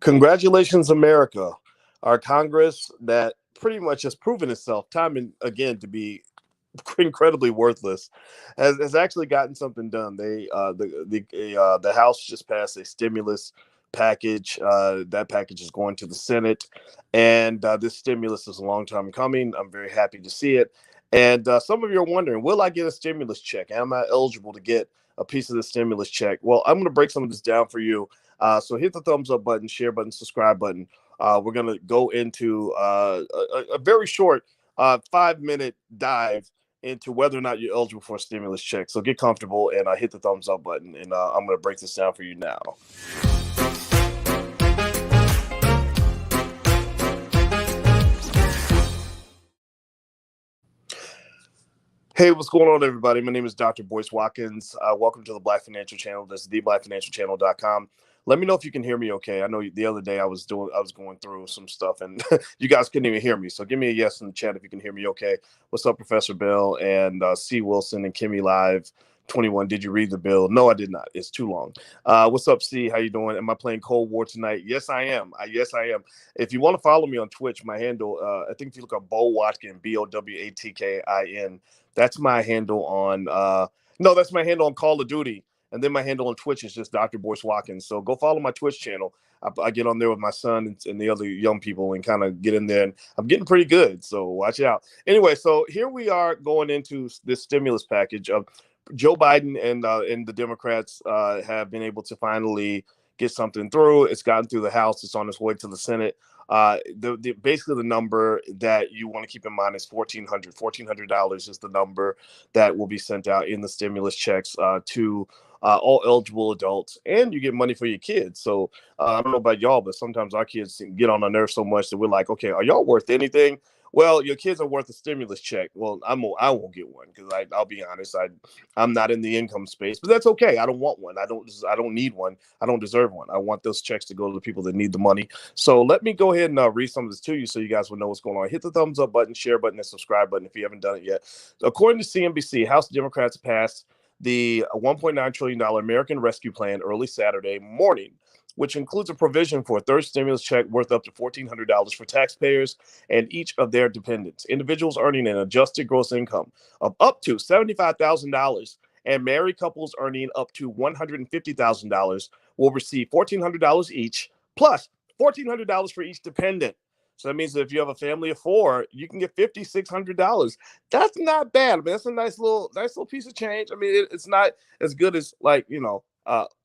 Congratulations, America. Our Congress that pretty much has proven itself time and again to be incredibly worthless has actually gotten something done. The House just passed a stimulus package. That package is going to the Senate, and this stimulus is a long time coming. I'm very happy to see it. And some of you are wondering, will I get a stimulus check? Am I eligible to get a piece of the stimulus check? Well, I'm going to break some of this down for you. So hit the thumbs up button, share button, subscribe button. We're going to go into a very short 5-minute dive into whether or not you're eligible for a stimulus check. So get comfortable and hit the thumbs up button. And I'm going to break this down for you now. Hey, what's going on, everybody? My name is Dr. Boyce Watkins. Welcome to the Black Financial Channel. This is theblackfinancialchannel.com. Let me know if you can hear me okay. I know the other day I was going through some stuff and you guys couldn't even hear me. So give me a yes in the chat if you can hear me okay. What's up, Professor Bell and C. Wilson and Kimmy Live 21? Did you read the bill? No, I did not. It's too long. What's up, C? How you doing? Am I playing Cold War tonight? Yes, I am. Yes, I am. If you want to follow me on Twitch, my handle, I think if you look up Bo Watkin, BOWATKIN, that's my handle on that's my handle on Call of Duty. And then my handle on Twitch is just Dr. Boyce Watkins. So go follow my Twitch channel. I get on there with my son and the other young people and kind of get in there. And I'm getting pretty good. So watch out. Anyway, so here we are going into this stimulus package of Joe Biden and the Democrats have been able to finally get something through. It's gotten through the House. It's on its way to the Senate. Basically the number that you want to keep in mind is $1,400 is the number that will be sent out in the stimulus checks to all eligible adults, and you get money for your kids. So I don't know about y'all, but sometimes our kids get on our nerves so much that we're like, okay, are y'all worth anything? Well, your kids are worth a stimulus check. Well, I won't get one because I'll be honest, I'm not in the income space, but that's okay. I don't want one. I don't need one. I don't deserve one. I want those checks to go to the people that need the money. So let me go ahead and read some of this to you so you guys will know what's going on. Hit the thumbs up button, share button, and subscribe button if you haven't done it yet. According to CNBC, House Democrats passed the $1.9 trillion American Rescue Plan early Saturday morning, which includes a provision for a third stimulus check worth up to $1,400 for taxpayers and each of their dependents. Individuals earning an adjusted gross income of up to $75,000 and married couples earning up to $150,000 will receive $1,400 each, plus $1,400 for each dependent. So that means that if you have a family of 4, you can get $5,600. That's not bad. I mean, that's a nice little piece of change. I mean, it's not as good as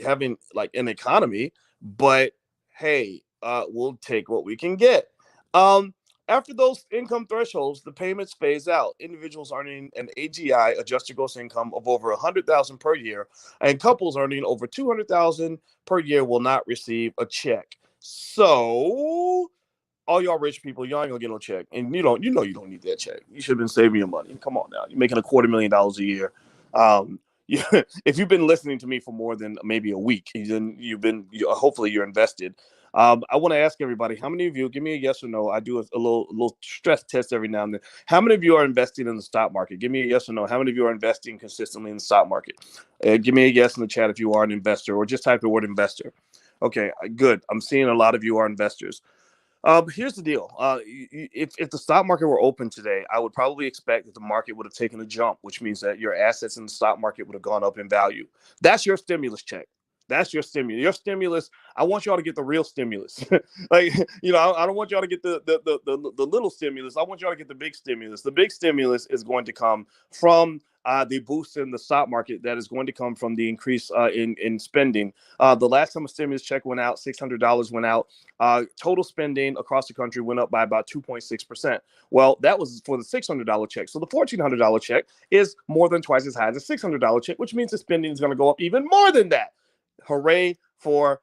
having like an economy, but hey, we'll take what we can get. After those income thresholds, the payments phase out. Individuals earning an AGI, adjusted gross income, of over $100,000 per year, and couples earning over $200,000 per year will not receive a check. So all y'all rich people, y'all ain't gonna get no check, and you don't need that check. You should have been saving your money. Come on now, you're making $250,000 a year. If you've been listening to me for more than maybe a week, then hopefully you're invested. I want to ask everybody, how many of you, give me a yes or no. I do a little stress test every now and then. How many of you are investing in the stock market? Give me a yes or no. How many of you are investing consistently in the stock market? Give me a yes in the chat if you are an investor, or just type the word investor. Okay, good. I'm seeing a lot of you are investors. Here's the deal. If the stock market were open today, I would probably expect that the market would have taken a jump, which means that your assets in the stock market would have gone up in value. That's your stimulus check. That's your stimulus. Your stimulus. I want y'all to get the real stimulus. I don't want y'all to get the little stimulus. I want y'all to get the big stimulus. The big stimulus is going to come from the boost in the stock market that is going to come from the increase in spending. The last time a stimulus check went out, $600 went out. Total spending across the country went up by about 2.6%. Well, that was for the $600 check. So the $1,400 check is more than twice as high as a $600 check, which means the spending is going to go up even more than that. Hooray for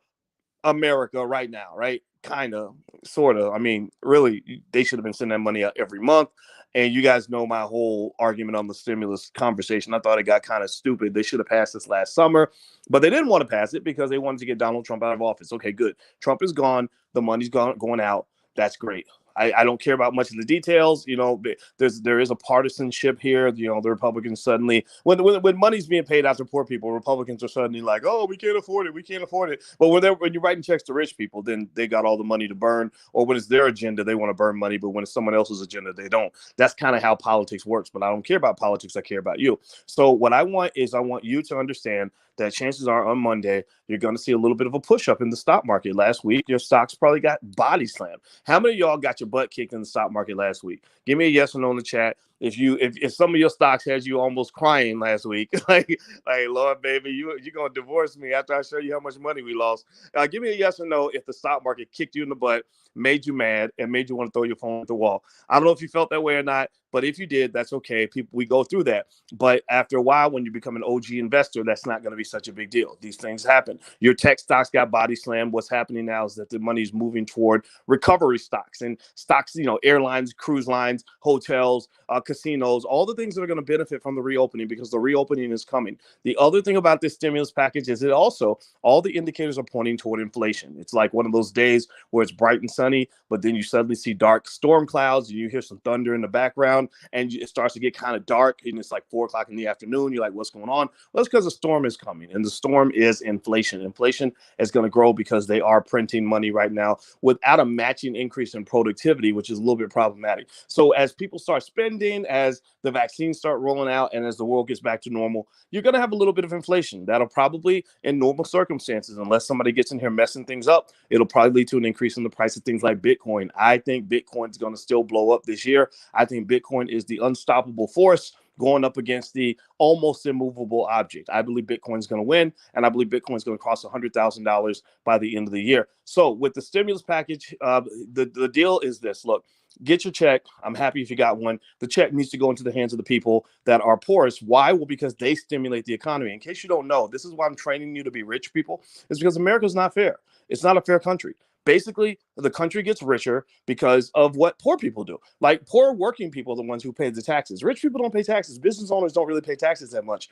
America right now, right? Kind of, sort of. I mean, really, they should have been sending that money out every month. And you guys know my whole argument on the stimulus conversation. I thought it got kind of stupid. They should have passed this last summer, but they didn't want to pass it because they wanted to get Donald Trump out of office. Okay, good. Trump is gone. The money's going out. That's great. I don't care about much of the details. There is a partisanship here. The Republicans suddenly, when money's being paid out to poor people, Republicans are suddenly like, oh, we can't afford it. We can't afford it. But when you're writing checks to rich people, then they got all the money to burn. Or when it's their agenda, they want to burn money. But when it's someone else's agenda, they don't. That's kind of how politics works. But I don't care about politics. I care about you. So what I want you to understand that chances are on Monday, you're going to see a little bit of a push up in the stock market. Last week, your stocks probably got body slammed. How many of y'all got your butt kicked in the stock market last week? Give me a yes or no in the chat. If some of your stocks had you almost crying last week, like Lord, baby, you're going to divorce me after I show you how much money we lost. Give me a yes or no if the stock market kicked you in the butt, made you mad, and made you want to throw your phone at the wall. I don't know if you felt that way or not, but if you did, that's okay. We go through that. But after a while, when you become an OG investor, that's not going to be such a big deal. These things happen. Your tech stocks got body slammed. What's happening now is that the money is moving toward recovery stocks and stocks, airlines, cruise lines, hotels, casinos, all the things that are going to benefit from the reopening because the reopening is coming. The other thing about this stimulus package is all the indicators are pointing toward inflation. It's like one of those days where it's bright and sunny, but then you suddenly see dark storm clouds and you hear some thunder in the background and it starts to get kind of dark and it's like 4 o'clock in the afternoon. You're like, what's going on? Well, it's because a storm is coming, and the storm is inflation. Inflation is going to grow because they are printing money right now without a matching increase in productivity, which is a little bit problematic. So as people start spending, as the vaccines start rolling out, and as the world gets back to normal, you're going to have a little bit of inflation. That'll probably, in normal circumstances, unless somebody gets in here messing things up, it'll probably lead to an increase in the price of things like Bitcoin. I think Bitcoin is going to still blow up this year. I think Bitcoin is the unstoppable force going up against the almost immovable object. I believe Bitcoin is going to win, and I believe Bitcoin is going to cost $100,000 by the end of the year. So with the stimulus package, the deal is this. Look, get your check. I'm happy if you got one. The check needs to go into the hands of the people that are poorest. Why? Well, because they stimulate the economy. In case you don't know, this is why I'm training you to be rich people. It's because America's not fair. It's not a fair country. Basically, the country gets richer because of what poor people do. Like poor working people are the ones who pay the taxes. Rich people don't pay taxes. Business owners don't really pay taxes that much.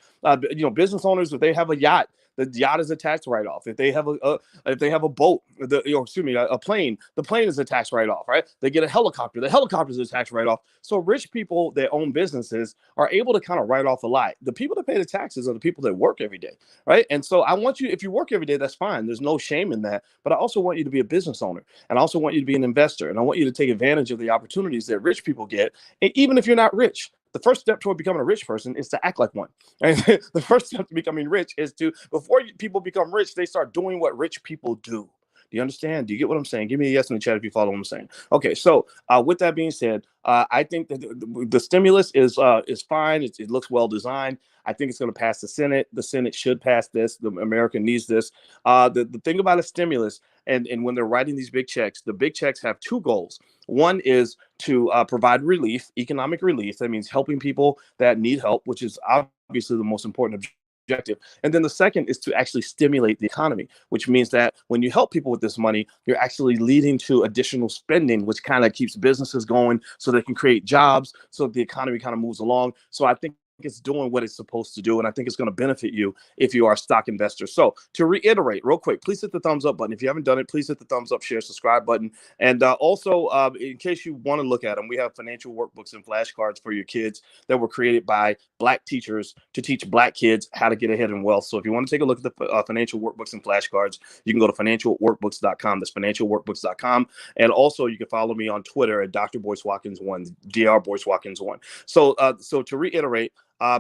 Business owners, if they have a yacht, the yacht is a tax write-off. If they have a boat, a plane, the plane is a tax write-off, right? They get a helicopter, the helicopter is a tax write-off. So rich people that own businesses are able to kind of write off a lot. The people that pay the taxes are the people that work every day, right? And so I want you, if you work every day, that's fine. There's no shame in that. But I also want you to be a business owner, and I also want you to be an investor, and I want you to take advantage of the opportunities that rich people get, and even if you're not rich. The first step toward becoming a rich person is to act like one. And the first step to becoming rich is before people become rich, they start doing what rich people do. Do you understand? Do you get what I'm saying? Give me a yes in the chat if you follow what I'm saying. Okay, so with that being said, I think that the stimulus is fine. It looks well designed. I think it's going to pass the Senate. The Senate should pass this. America needs this. The thing about a stimulus, and when they're writing these big checks, the big checks have two goals. One is to provide relief, economic relief. That means helping people that need help, which is obviously the most important objective. And then the second is to actually stimulate the economy, which means that when you help people with this money, you're actually leading to additional spending, which kind of keeps businesses going so they can create jobs, so the economy kind of moves along. So I think it's doing what it's supposed to do, and I think it's going to benefit you if you are a stock investor. So to reiterate real quick, please hit the thumbs up button. If you haven't done it, please hit the thumbs up, share, subscribe button. And also, in case you want to look at them, we have financial workbooks and flashcards for your kids that were created by Black teachers to teach Black kids how to get ahead in wealth. So if you want to take a look at the financial workbooks and flashcards, you can go to financialworkbooks.com. That's financialworkbooks.com. And also, you can follow me on Twitter at Dr. Boyce Watkins 1, Dr. Boyce Watkins 1. So to reiterate,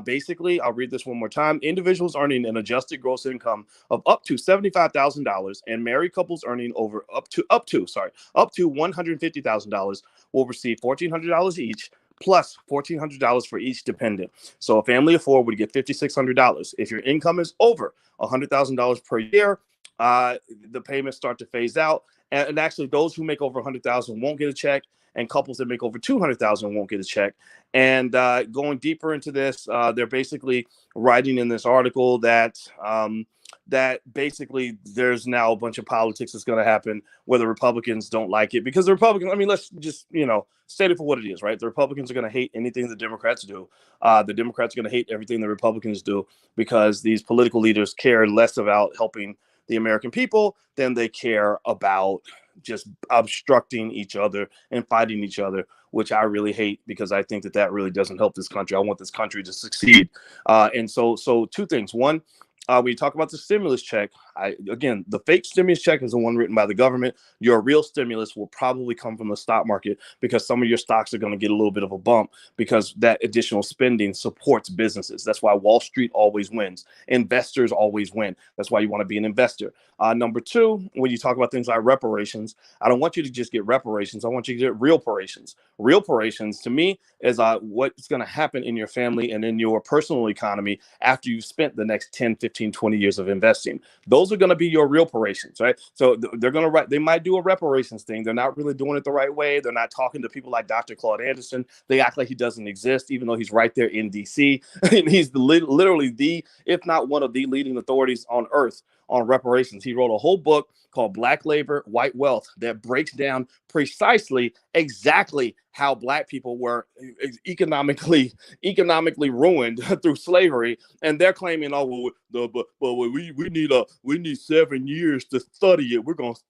basically, I'll read this one more time. Individuals earning an adjusted gross income of up to $75,000 and married couples earning up to $150,000 will receive $1,400 each, plus $1,400 for each dependent. So a family of four would get $5,600. If your income is over $100,000 per year, the payments start to phase out. And actually, those who make over $100,000 won't get a check, and couples that make over $200,000 won't get a check. And going deeper into this, they're basically writing in this article that basically there's now a bunch of politics that's going to happen where the Republicans don't like it, because the Republicans, I mean, let's just, state it for what it is, right? The Republicans are going to hate anything the Democrats do. The Democrats are going to hate everything the Republicans do, because these political leaders care less about helping the American people than they care about just obstructing each other and fighting each other, which I really hate, because I think that really doesn't help this country. I want this country to succeed. And so two things. One, when you talk about the stimulus check, again, the fake stimulus check is the one written by the government. Your real stimulus will probably come from the stock market, because some of your stocks are going to get a little bit of a bump, because that additional spending supports businesses. That's why Wall Street always wins. Investors always win. That's why you want to be an investor. Number two, when you talk about things like reparations, I don't want you to just get reparations. I want you to get real reparations. Real reparations, to me, is what's going to happen in your family and in your personal economy after you've spent the next 10, 15, 20 years of investing. Those are going to be your real reparations, right? So they're going to they might do a reparations thing. They're not really doing it the right way. They're not talking to people like Dr. Claude Anderson. They act like he doesn't exist, even though he's right there in DC. And he's literally the, if not one of the leading authorities on earth on reparations. He wrote a whole book called Black Labor, White Wealth that breaks down precisely exactly how Black people were economically ruined through slavery. And they're claiming, oh, well, we need 7 years to study it. We're going to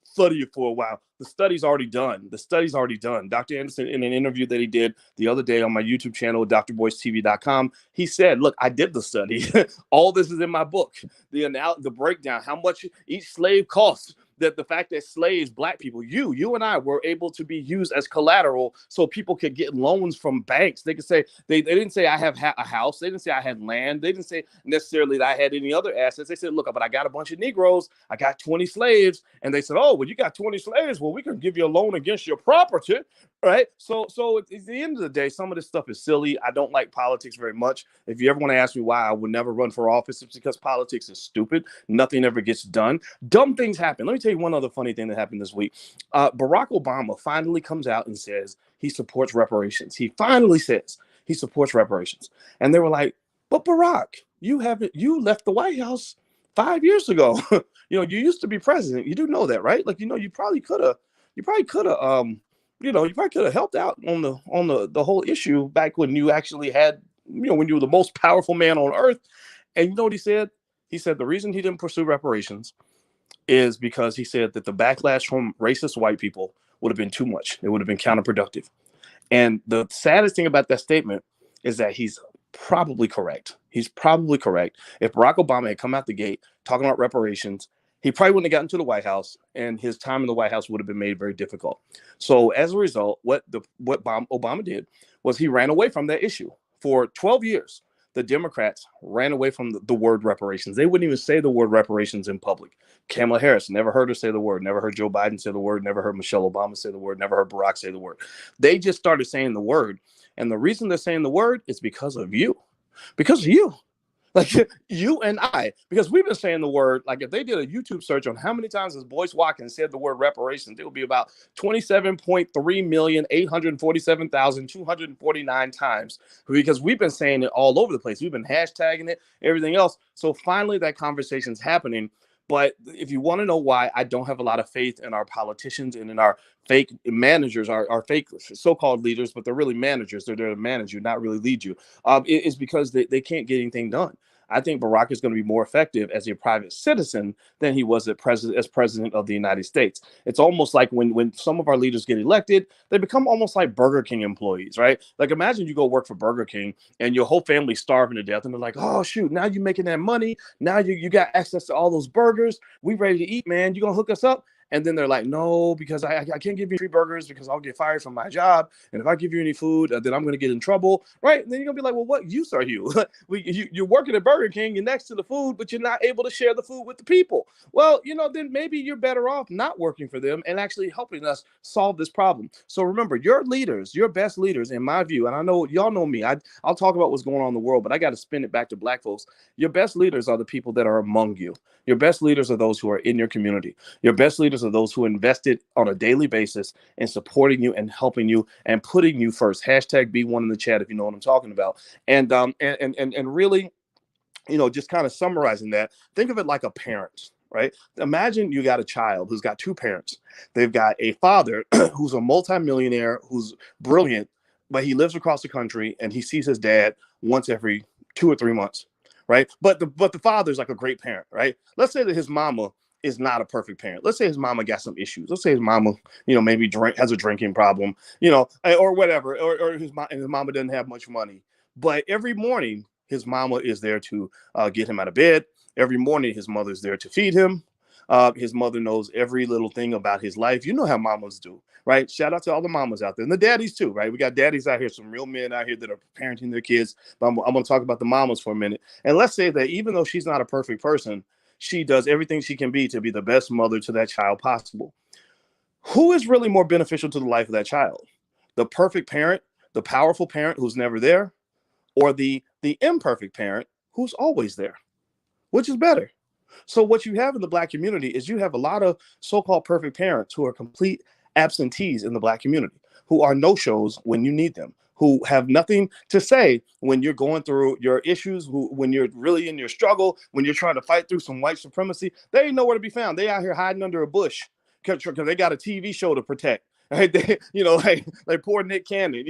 study it for a while. The study's already done. Dr. Anderson, in an interview that he did the other day on my YouTube channel, drboycetv.com, he said, look, I did the study. All this is in my book. The breakdown, how much each slave costs, that the fact that slaves, Black people, you and I were able to be used as collateral so people could get loans from banks. They could say, they didn't say I have a house. They didn't say I had land. They didn't say necessarily that I had any other assets. They said, look, but I got a bunch of Negroes. I got 20 slaves. And they said, oh, well, you got 20 slaves. Well, we can give you a loan against your property. Right. So at the end of the day, some of this stuff is silly. I don't like politics very much. If you ever want to ask me why I would never run for office, it's because politics is stupid. Nothing ever gets done. Dumb things happen. Let me tell you one other funny thing that happened this week. Barack Obama finally comes out and says he supports reparations. He finally says he supports reparations. And they were like, but Barack, you left the White House 5 years ago. You used to be president. You do know that, right? Like, you probably could have helped out on the whole issue back when you actually had, when you were the most powerful man on earth. And you know what he said? He said the reason he didn't pursue reparations is because he said that the backlash from racist white people would have been too much. It would have been counterproductive. And the saddest thing about that statement is that he's probably correct. He's probably correct. If Barack Obama had come out the gate talking about reparations, he probably wouldn't have gotten to the White House, and his time in the White House would have been made very difficult. So as a result, what Obama did was he ran away from that issue. For 12 years, the Democrats ran away from the word reparations. They wouldn't even say the word reparations in public. Kamala Harris, never heard her say the word, never heard Joe Biden say the word, never heard Michelle Obama say the word, never heard Barack say the word. They just started saying the word. And the reason they're saying the word is because of you. Because of you. Like you and I, because we've been saying the word, like if they did a YouTube search on how many times has Boyce Watkins said the word reparations, it would be about 27.3,847,249 times, because we've been saying it all over the place. We've been hashtagging it, everything else. So finally that conversation's happening. But if you want to know why I don't have a lot of faith in our politicians and in our fake managers, our fake so-called leaders, but they're really managers. They're there to manage you, not really lead you. It's because they can't get anything done. I think Barack is going to be more effective as a private citizen than he was as president of the United States. It's almost like when some of our leaders get elected, they become almost like Burger King employees, right? Like imagine you go work for Burger King and your whole family's starving to death, and they're like, oh shoot, now you're making that money. Now you got access to all those burgers. We ready to eat, man. You gonna hook us up? And then they're like, no, because I can't give you free burgers because I'll get fired from my job. And if I give you any food, then I'm going to get in trouble. Right. And then you're going to be like, well, what use are you? You're working at Burger King. You're next to the food, but you're not able to share the food with the people. Well, then maybe you're better off not working for them and actually helping us solve this problem. So remember, your leaders, your best leaders, in my view, and I know y'all know me, I'll talk about what's going on in the world, but I got to spin it back to Black folks. Your best leaders are the people that are among you. Your best leaders are those who are in your community. Your best leaders are those who invested on a daily basis in supporting you and helping you and putting you first. Hashtag be1 in the chat if you know what I'm talking about. And really, just kind of summarizing that, think of it like a parent, right? Imagine you got a child who's got two parents. They've got a father who's a multimillionaire, who's brilliant, but he lives across the country and he sees his dad once every 2 or 3 months. Right. But the father's like a great parent. Right. Let's say that his mama is not a perfect parent. Let's say his mama got some issues. Let's say his mama, maybe has a drinking problem, or whatever, or his mama doesn't have much money. But every morning, his mama is there to get him out of bed. Every morning, his mother's there to feed him. His mother knows every little thing about his life. You know how mamas do, right? Shout out to all the mamas out there and the daddies too, right? We got daddies out here, some real men out here that are parenting their kids. But I'm going to talk about the mamas for a minute. And let's say that even though she's not a perfect person, she does everything she can be to be the best mother to that child possible. Who is really more beneficial to the life of that child? The perfect parent, the powerful parent who's never there, or the imperfect parent who's always there? Which is better? So what you have in the Black community is you have a lot of so-called perfect parents who are complete absentees in the Black community, who are no-shows when you need them, who have nothing to say when you're going through your issues, when you're really in your struggle, when you're trying to fight through some white supremacy. They ain't nowhere to be found. They out here hiding under a bush because they got a TV show to protect. Right? They, like poor Nick Cannon,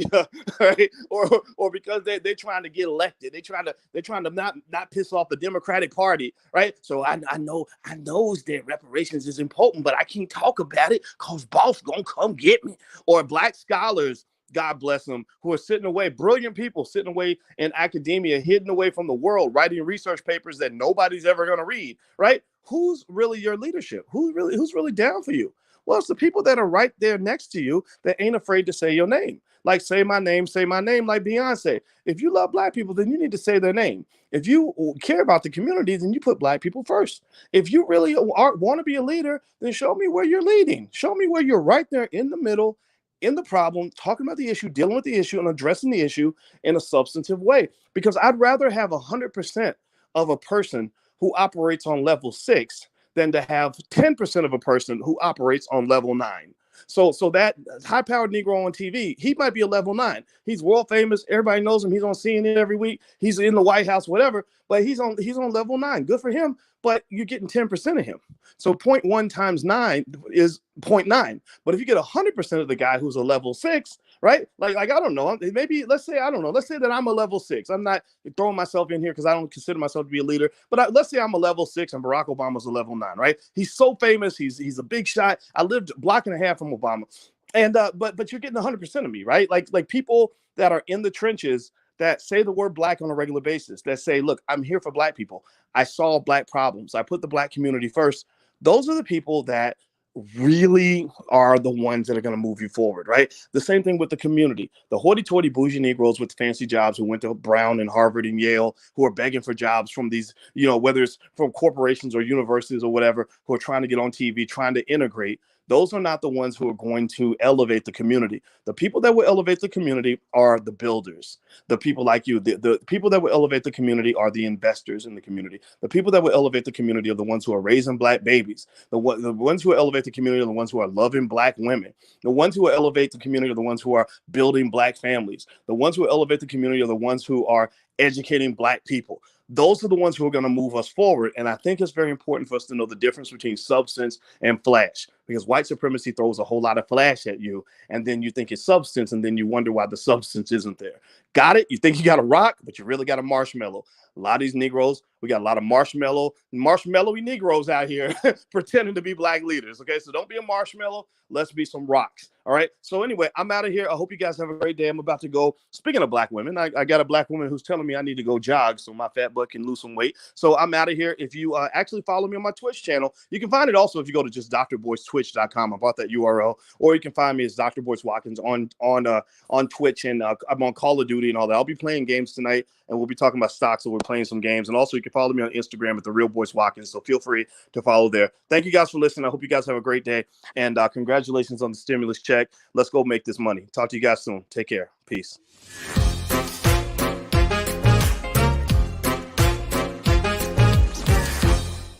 right? Or because they're trying to get elected, they're trying to not piss off the Democratic Party, right? So I know that reparations is important, but I can't talk about it because boss gonna come get me. Or Black scholars, God bless them, who are sitting away, brilliant people sitting away in academia, hidden away from the world, writing research papers that nobody's ever going to read, right? Who's really your leadership? Who's really down for you? Well, it's the people that are right there next to you that ain't afraid to say your name. Like, say my name, like Beyonce. If you love Black people, then you need to say their name. If you care about the community, then you put Black people first. If you really want to be a leader, then show me where you're leading. Show me where you're right there in the middle, in the problem, talking about the issue, dealing with the issue, and addressing the issue in a substantive way. Because I'd rather have 100% of a person who operates on level 6 than to have 10% of a person who operates on level 9. So that high-powered Negro on TV, he might be a level 9. He's world famous. Everybody knows him. He's on CNN every week. He's in the White House, whatever. But he's on level 9. Good for him. But you're getting 10% of him. So 0.1 times 9 is 0.9. But if you get 100% of the guy who's a level 6, right? Like I don't know. Maybe let's say that I'm a level 6. I'm not throwing myself in here because I don't consider myself to be a leader. But let's say I'm a level 6 and Barack Obama's a level 9, right? He's so famous. He's a big shot. I lived a block and a half from Obama. And but you're getting 100% of me, right? Like people that are in the trenches that say the word Black on a regular basis, that say, look, I'm here for Black people. I solve Black problems. I put the Black community first. Those are the people that really are the ones that are going to move you forward, right? The same thing with the community. The hoity-toity bougie Negroes with fancy jobs who went to Brown and Harvard and Yale, who are begging for jobs from these, whether it's from corporations or universities or whatever, who are trying to get on TV, trying to integrate. Those are not the ones who are going to elevate the community. The people that will elevate the community are the builders. The people like you. The people that will elevate the community are the investors in the community. The people that will elevate the community are the ones who are raising Black babies. The ones who will elevate the community are the ones who are loving Black women. The ones who will elevate the community are the ones who are building Black families. The ones who will elevate the community are the ones who are educating Black people. Those are the ones who are going to move us forward. And I think it's very important for us to know the difference between substance and flash, because white supremacy throws a whole lot of flash at you. And then you think it's substance. And then you wonder why the substance isn't there. Got it? You think you got a rock, but you really got a marshmallow. A lot of these Negroes, we got a lot of marshmallowy Negroes out here pretending to be Black leaders. Okay, so don't be a marshmallow. Let's be some rocks. All right. So anyway, I'm out of here. I hope you guys have a great day. I'm about to go. Speaking of Black women, I got a Black woman who's telling me I need to go jog so my fat butt can lose some weight. So I'm out of here. If you actually follow me on my Twitch channel, you can find it also if you go to just drboycetwitch.com. I bought that URL. Or you can find me as Dr. Boyce Watkins on Twitch, and I'm on Call of Duty and all that. I'll be playing games tonight, and we'll be talking about stocks. So we're playing some games. And also you can follow me on Instagram at The Real Boyce Watkins. So feel free to follow there. Thank you guys for listening. I hope you guys have a great day. And congratulations on the stimulus check. Let's go make this money. Talk to you guys soon. Take care. Peace.